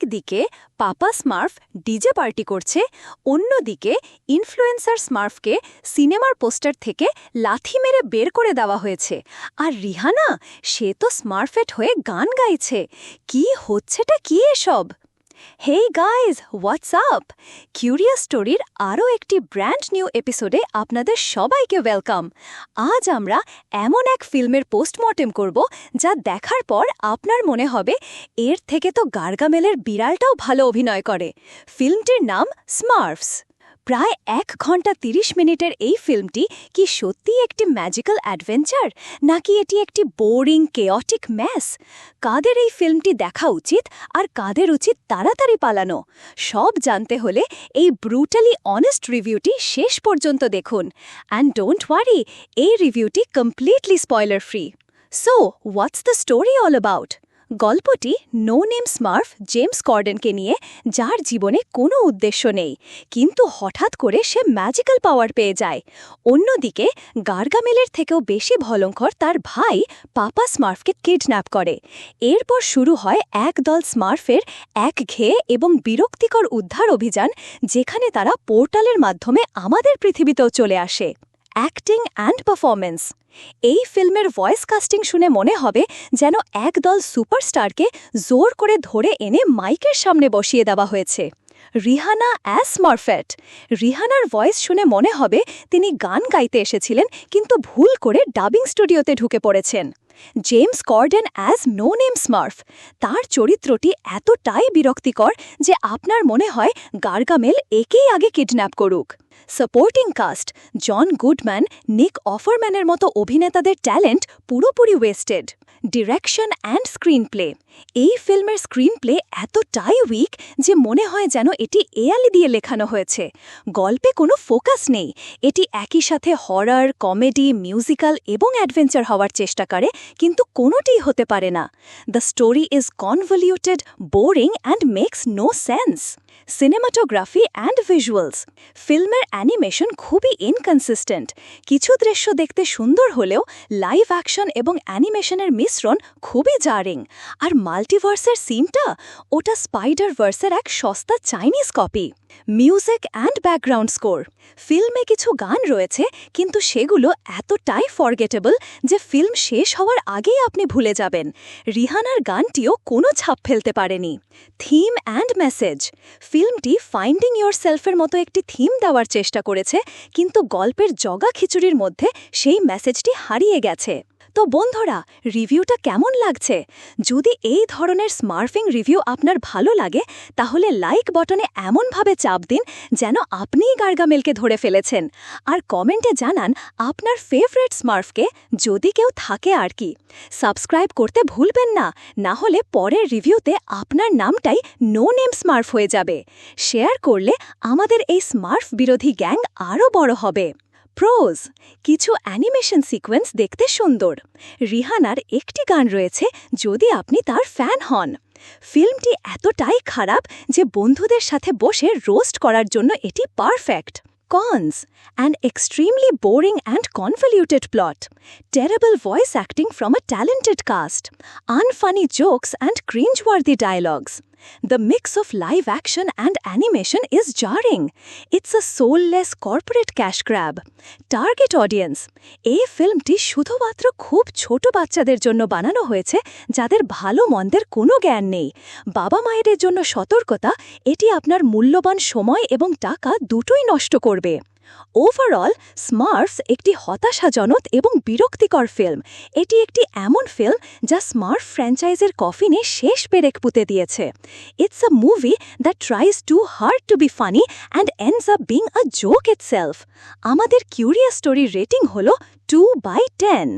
একদিকে পাপা স্মার্ফ DJ party করছে, অন্যদিকে ইনফ্লুয়েন্সার স্মার্ফকে সিনেমার পোস্টার থেকে লাথি মেরে বের করে দেওয়া হয়েছে। আর রিহানা, সে তো স্মার্ফেট হয়ে গান গাইছে। কি হচ্ছেটা কি এসব? Hey guys, what's up? Curious স্টোরির আরও একটি ব্র্যান্ড নিউ এপিসোডে আপনাদের সবাইকে ওয়েলকাম। আজ আমরা এমন এক ফিল্মের পোস্টমর্টেম করব যা দেখার পর আপনার মনে হবে এর থেকে তো গার্গামেলের বিড়ালটাও ভালো অভিনয় করে। ফিল্মটির নাম স্মার্ফস। প্রায় 1 ঘন্টা 30 মিনিটের এই ফিল্মটি কি সত্যিই একটি ম্যাজিক্যাল অ্যাডভেঞ্চার, নাকি এটি একটি বোরিং কেয়টিক ম্যাস? কাদের এই ফিল্মটি দেখা উচিত আর কাদের উচিত তাড়াতাড়ি পালানো, সব জানতে হলে এই ব্রুটালি অনেস্ট রিভিউটি শেষ পর্যন্ত দেখুন। অ্যান্ড ডোন্ট ওয়ারি, এই রিভিউটি completely spoiler free. So what's the story all about? গল্পটি নো নেম স্মার্ফ জেমস কর্ডেনকে নিয়ে, যার জীবনে কোনো উদ্দেশ্য নেই, কিন্তু হঠাৎ করে সে ম্যাজিক্যাল পাওয়ার পেয়ে যায়। অন্যদিকে গার্গামেলের থেকেও বেশি ভয়ঙ্কর তার ভাই পাপা স্মার্ফকে কিডন্যাপ করে। এরপর শুরু হয় একদল স্মার্ফের একঘেয়ে এবং বিরক্তিকর উদ্ধার অভিযান, যেখানে তারা পোর্টালের মাধ্যমে আমাদের পৃথিবীতেও চলে আসে। Acting and performance. এই ফিল্মের ভয়েস কাস্টিং শুনে মনে হবে যেন একদল সুপারস্টারকে জোর করে ধরে এনে মাইকের সামনে বসিয়ে দেওয়া হয়েছে। Rihanna as Smurfette. রিহানার ভয়েস শুনে মনে হবে তিনি গান গাইতে এসেছিলেন, কিন্তু ভুল করে ডাবিং স্টুডিওতে ঢুকে পড়েছেন। James Corden as No Name Smurf. তার চরিত্রটি এতটাই বিরক্তিকর যে আপনার মনে হয় গার্গামেল একেই আগে কিডন্যাপ করুক। Supporting cast. জন গুডম্যান, নিক অফারম্যানের মতো অভিনেতাদের ট্যালেন্ট পুরোপুরি ওয়েস্টেড। Direction and screenplay. এই ফিল্মের স্ক্রিনপ্লে এতটাই উইক যে মনে হয় যেন এটি এআলি দিয়ে লেখানো হয়েছে। গল্পে কোনো ফোকাস নেই। এটি একই সাথে হরর, কমেডি, মিউজিক্যাল এবং অ্যাডভেঞ্চার হওয়ার চেষ্টা করে, কিন্তু কোনোটিই হতে পারে না। The story is convoluted, boring and makes no sense. Cinematography and visuals. ফিল্মের অ্যানিমেশন খুবই ইনকনসিস্টেন্ট। কিছু দৃশ্য দেখতে সুন্দর হলেও লাইভ অ্যাকশন এবং অ্যানিমেশনের মিশ্রণ খুবই জারিং। আর মাল্টিভার্সের সিনটা, ওটা স্পাইডার ভার্সের এক সস্তা Chinese copy. Music and background score. ফিল্মে কিছু গান রয়েছে, কিন্তু সেগুলো এতটাই ফরগেটেবল যে ফিল্ম শেষ হওয়ার আগেই আপনি ভুলে যাবেন। রিহানার গানটিও কোনো ছাপ ফেলতে পারেনি। Theme and message. ফিল্মটি ফাইন্ডিং ইয়োরসেলফের মতো একটি থিম দেওয়ার চেষ্টা করেছে, কিন্তু গল্পের জগা খিচুড়ির মধ্যে সেই মেসেজটি হারিয়ে গেছে। তো বন্ধুরা, রিভিউটা কেমন লাগছে? যদি এই ধরনের স্মার্ফিং রিভিউ আপনার ভালো লাগে, তাহলে লাইক বটনে এমনভাবে চাপ দিন যেন আপনিই গার্গামেলকে ধরে ফেলেছেন। আর কমেন্টে জানান আপনার ফেভারিট স্মার্ফকে, যদি কেউ থাকে আর কি। সাবস্ক্রাইব করতে ভুলবেন না, না হলে পরের রিভিউতে আপনার নামটাই নো নেম স্মার্ফ হয়ে যাবে। শেয়ার করলে আমাদের এই স্মার্ফ বিরোধী গ্যাং আরও বড় হবে। প্রোজ। কিছু অ্যানিমেশন সিকোয়েন্স দেখতে সুন্দর। রিহানার একটি গান রয়েছে, যদি আপনি তার ফ্যান হন। ফিল্মটি এতটাই খারাপ যে বন্ধুদের সাথে বসে রোস্ট করার জন্য এটি perfect. Cons. An extremely boring and convoluted plot. Terrible voice acting from a talented cast. Unfunny jokes and cringeworthy dialogues. The mix of live action and animation is jarring. It's a soulless corporate cash grab. Target audience. এই ফিল্মটি শুধুমাত্র খুব ছোট বাচ্চাদের জন্য বানানো হয়েছে, যাদের ভালো মন্দের কোনো জ্ঞান নেই। বাবা মায়েদের জন্য সতর্কতা, এটি আপনার মূল্যবান সময় এবং টাকা দুটোই নষ্ট করবে। ওভারঅল, স্মার্ফস একটি হতাশাজনক এবং বিরক্তিকর ফিল্ম। এটি একটি এমন ফিল্ম যা স্মার্ফ ফ্র্যাঞ্চাইজের কফিনে শেষ পেরেক পুঁতে দিয়েছে। It's a movie that tries two hard to be funny and ends up being a joke itself. আমাদের কিউরিয়াস স্টোরির রেটিং হল 2/10।